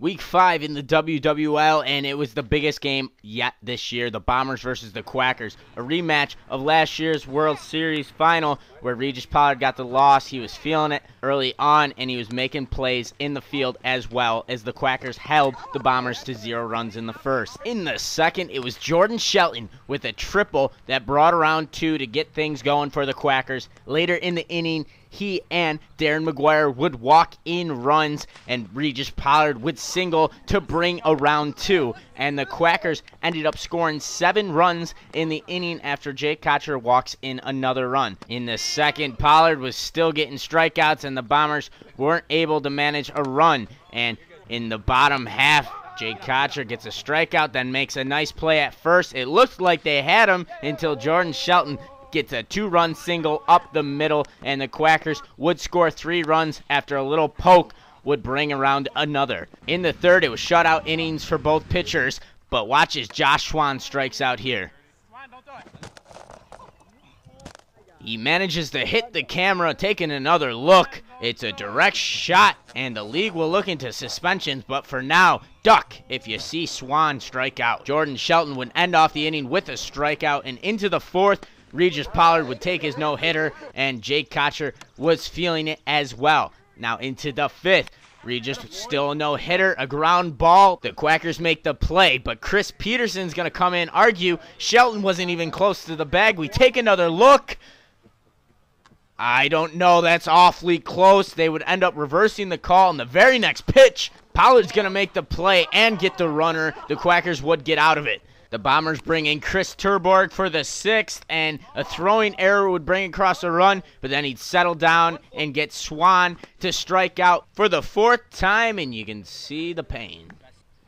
Week 5 in the WWL, and it was the biggest game yet this year. The Bombers versus the Quackers. A rematch of last year's World Series final where Regis Pollard got the loss. He was feeling it early on, and he was making plays in the field as well as the Quackers held the Bombers to 0 runs in the first. In the second, it was Jordan Shelton with a triple that brought around 2 to get things going for the Quackers. Later in the inning, he and Darren McGuire would walk in runs, and Regis Pollard would single to bring around 2. And the Quackers ended up scoring 7 runs in the inning after Jake Kocher walks in another run. In the second, Pollard was still getting strikeouts, and the Bombers weren't able to manage a run. And in the bottom half, Jake Kocher gets a strikeout, then makes a nice play at first. It looked like they had him until Jordan Shelton gets a 2-run single up the middle, and the Quackers would score 3 runs after a little poke would bring around another. In the third, it was shutout innings for both pitchers, but watch as Josh Swan strikes out here. He manages to hit the camera, taking another look. It's a direct shot, and the league will look into suspensions, but for now, duck if you see Swan strike out. Jordan Shelton would end off the inning with a strikeout, and into the fourth, Regis Pollard would take his no-hitter, and Jake Kocher was feeling it as well. Now into the fifth, Regis still a no-hitter, a ground ball. The Quackers make the play, but Chris Peterson's going to come in and argue Shelton wasn't even close to the bag. We take another look. I don't know, that's awfully close. They would end up reversing the call in the very next pitch. Pollard's going to make the play and get the runner. The Quackers would get out of it. The Bombers bring in Chris Terborg for the 6th, and a throwing error would bring across a run, but then he'd settle down and get Swan to strike out for the 4th time, and you can see the pain.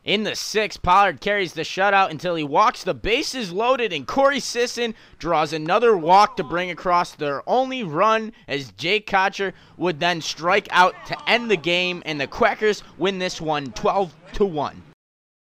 In the 6th, Pollard carries the shutout until he walks the bases loaded, and Corey Sisson draws another walk to bring across their only run as Jake Kocher would then strike out to end the game, and the Quackers win this one 12-1.